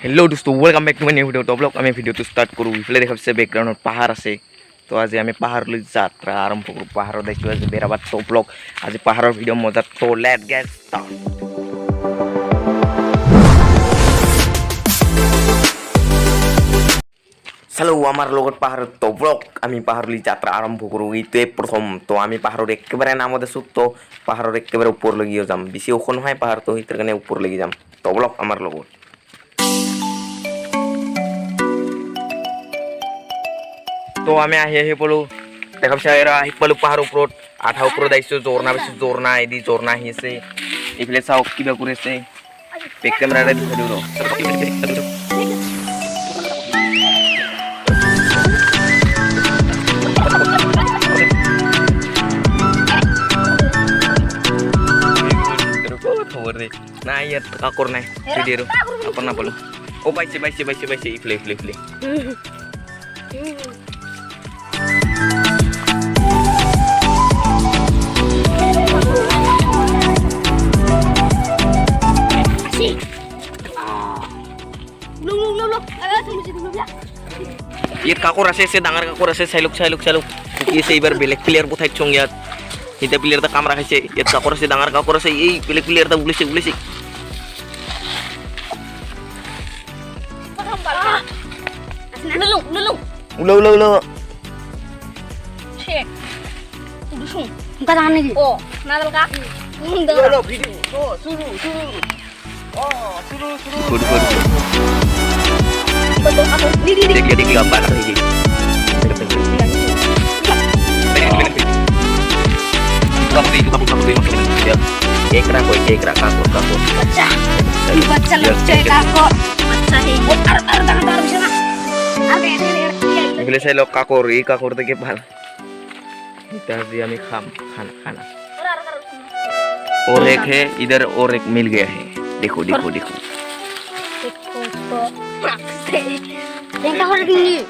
Hello दोस्तों, welcome back to my new video. तो blog आम भिडिओ स्टार्ट करूँ इफाले देखा पासे बेकग्राउंड पाहार आसे। तो आज आम पाहार यात्रा आरम्भ करूँ। पाहार देखो आज बेराबाद तो ब्लॉग आज पाहार भिडिओ मजा। तो लेट गेट स्टार्ट। चलो आमार लगत पाहार तो ब्लॉग आमी पाहार यात्रा आरम्भ करूँ। ये प्रथम तो आमी पाहार एकेबारे नाम देसो। तो पाहार एकेबारे ऊपर लगियो जाम बेसि ओख नहय पाहार तो हितर काने ऊपर लगी जाम। तो ब्लॉग आमार लगत तो आमी आहि पलो देखा पासे पालो पाहार ऊपर आधा ऊपर दाइसो जरना बेसि जरना इदि जरना आहि आसे। इफाले चाव किबा करे आसे बेक केमेरा दिखाइ दिउ र। Nah iya kakor nih video apa nama lu? Oh baik ifle. Iya kakor rasa saya dengar kakor rasa saluk. Ini saya ibar belek player buat cong ya. Kita player ta kamera kaise. Ya kakor rasa dengar kakor rasa ini belek player ta bulisik. Ulo. Cek. Dusung. Muka tangan lagi. Oh, nadal kak. Ulo video. Oh, suruh. Oh, suruh. Betul aku. Dia gambar lagi. Kamu ya. Kekra kakor. Baca lu cek kakor. Baca ini. Tangan bisa nak. Bila saya lok kakor to ke pal. Kita दिया में खाना और एक है इधर और एक मिल गया है। देखो तो देखा हो रही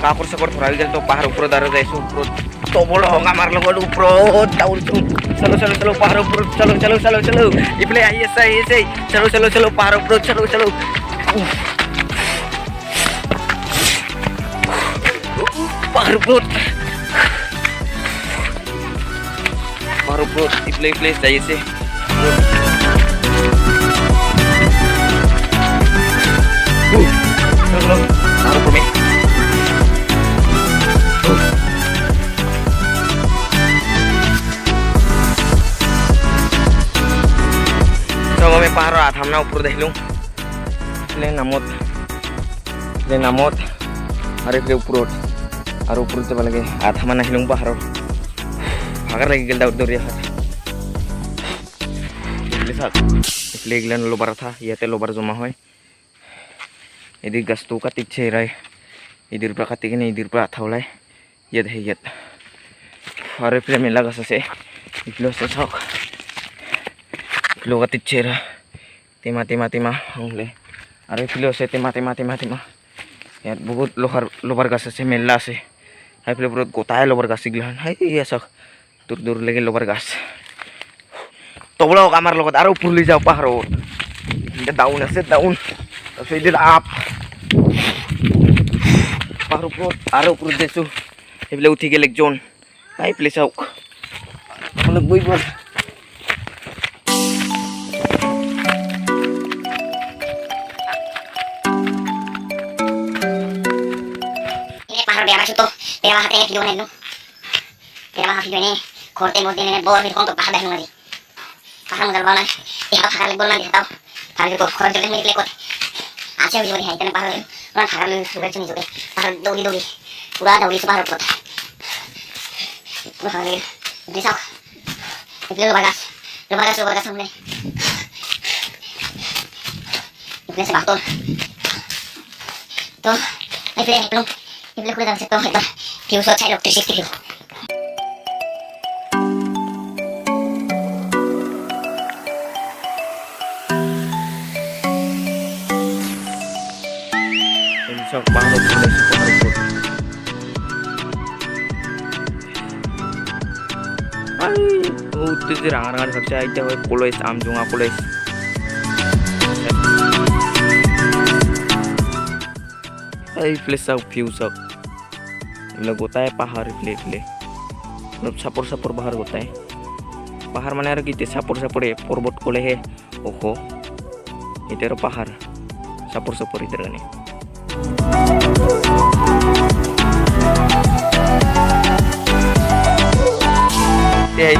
kakor sekor thora तो पहाड़ ऊपर दारो जाइसो ऊपर तो बड़ होगा मार लगल ऊपर दाउर चलो पहाड़ ऊपर चलो इफले आई ऐसे चलो पहाड़ ऊपर चलो पहाड़ ऊपर इफले जाइए से चलो पहाड़ ऊपर में मैं पहाड़ आथामना ऊपर देखलूँ ले नामत और एक ऊपर और ऊपर चबा लगे आथामा नाहिलूँ पहाड़ भागार लगी गल दौड़िया इसलिए गिलान लोबार था इते लोबार जमा है इधर गस्तु काटिक छेराय इधर पर काटिक इधर पर आथावलाय इद है इद और इफले मेला गस से इफले से साक लोग तिच्छेरा टीमा होंगे और इफले से टीमा यार बहुत लोबार गाछ से मेला से इफले बहुत गोटाय लोबार गाछ गिलान है ये सब दूर लगे लोबार गाछ तो ब्लॉग आमार लगत और ऊपर ले जाओ पहाड़ डाउन तो इधर आप पहाड़ ऊपर देखो इफले उठी गए एकजन इफले चाওক बयबो Pero baka video na no. Pero baka video ni korte mo din ni bor video kon to baka dahil ngari. Kahang dal bana. Iha baka leg bor man ditaw. Kali ko korte le mikle ko. Acha video ni hai tane baka ran khara le sugar chini joge. Baka dori. Pura dori se baka ko. Baka le disak. Iple lo bagas हमने. Iple se bakton. To iple kuda dan se to ito. Piuso chai lok 360 kilo. বহুত যে ৰাঙা ৰাঙা ভাবছে এতিয়া হয় college আমজোঙা college এইফালে চাওক view চাওক এইবিলাক গোটাই পাহাৰ এইফালে অলপ চাপৰ পাহাৰ গোটাই পাহাৰ মানে আৰু কি চাপৰে পৰ্বত ক'লেহে ওখ এতিয়া আৰু পাহাৰ চাপৰ এতিয়াৰ কাৰণে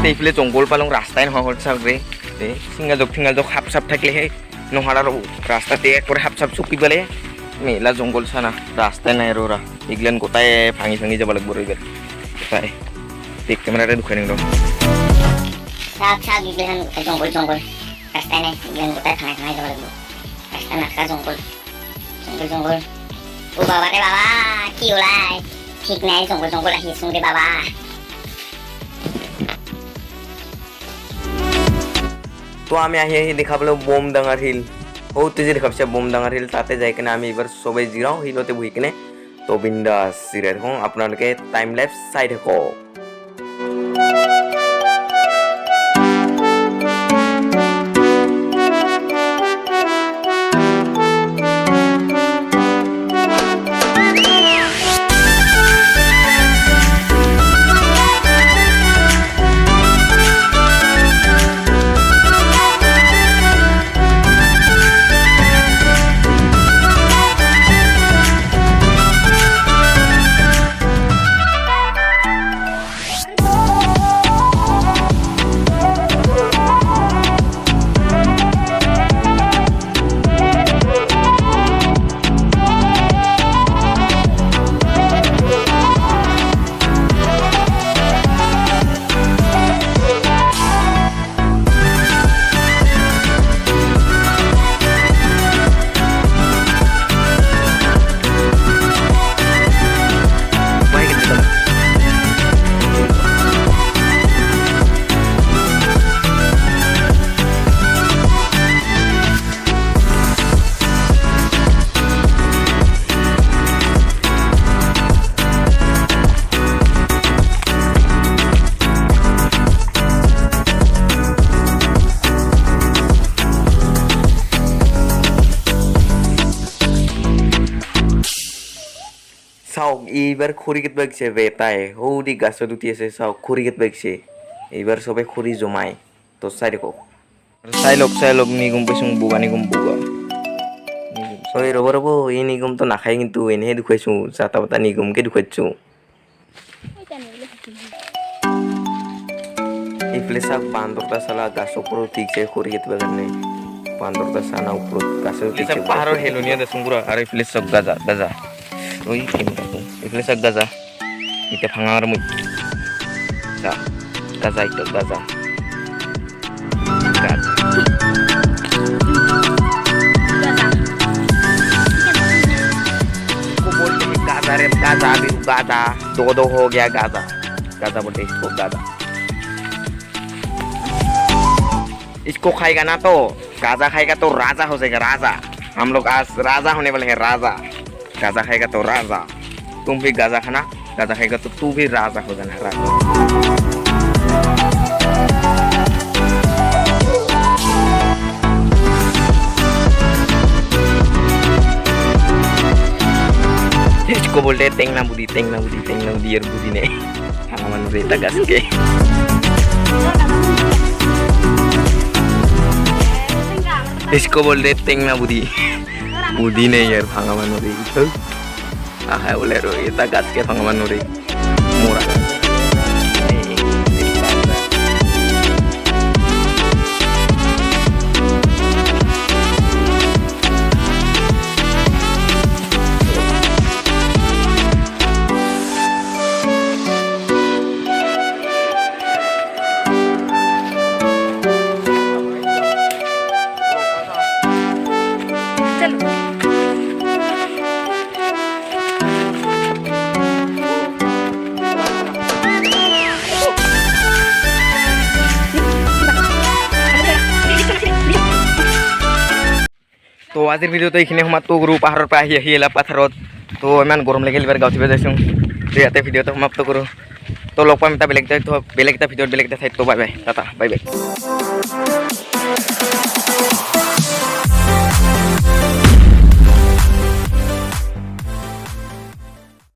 এইফালে জংঘল পালং ৰাস্তাই নহয় হ'ল চাওক চিঙাজক সাপ চাপ থাকিলেহে নহ'ল আৰু ৰাস্তাতে একবাৰে সাপ চাপ চুকি পেলাই মেলা জংঘল চানা ৰাস্তাই নাই আৰু এইগিলান গোটাই ভাঙি যাব লাগিব আৰু এইবাৰ গোটাই বেক কেমেৰাতে দুখাই নিম জংঘল ৰাস্তাই নাই এইগিলান গোটাই ভাঙাই যাব লাগিব ৰাস্তা নাথকা জংঘল ও বাবা ৰে বাবা কি ওলাই ঠিক নাই জংঘল আহি আছো ৰে বাবা তো আমি আহি দেখা পালোঁ বোম ডাঙৰ হিল সৌতে যে দেখা পাইছে বোম ডাঙৰ হিল তাতে যাই কিনে আমি এইবাৰ চবেই জিৰাওঁ হিলতে বহি কিনে তো বিন্দাছ জিৰাই থাকোঁ আপোনালোকে টাইম লেপছ চাই থাকক চাওক এইবাৰ খৰি কেইটা বাগিছে বেটাই সৌদি গাছত উঠি আছে চাওক খৰি কেইটা বাগিছে এইবাৰ চবে খৰি জমাই তো চাই দেখক চাই লওক নিগম পাইছোঁ বুগা ঐ ৰ'ব এই নিগমটো নাখায় কিন্তু এনেহে দেখুৱাইছোঁ জাতা পাতা নিগমকে দেখুৱাইছোঁ এইফালে চাওক বান্দৰটা চালা গাছৰ ওপৰত উঠিছে খৰি কেইটা কাৰণে বান্দৰটা চানা ওপৰত গাছত উঠিছে পাহাৰৰ হেলনীয়া দেচোন পুৰা আৰু এইফালে চাওক গাজা ওই এইফালে চাওক গাজা এতিয়া ভাঙাৰ মুখ গাজা गाजा दो हो गया गाजा बोलते इसको गाजा इसको खाएगा ना तो गाजा खाएगा तो राजा हो जाएगा राजा हम लोग आज राजा होने वाले हैं राजा गाजा खाएगा तो राजा तुम भी गाजा खाना गाजा खाएगा तो तू भी राजा हो जाना राजा इसको बोलते हैं टेंगना बुद्धि यार बुद्धि नहीं हमारा रेता gas के इसको बोलते हैं टेंगना बुद्धि नहीं यार भांगा रे आहा बोले रो रेता gas के भांगा रे मोरा তো আজিৰ ভিডিঅ'টো এইখিনি সমাপ্ত কৰোঁ পাহাৰৰ পৰা আহি এলা পাথাৰত তো ইমান গৰম লাগিল এবাৰ গাঁৱত যাইছোঁ ইয়াতে ভিডিঅ'টো সমাপ্ত কৰোঁ। তো লগ পাম এটা বেলেগ এটা ভিডিঅ'ত বেলেগ এটা ঠাইত তো bye bye tata bye bye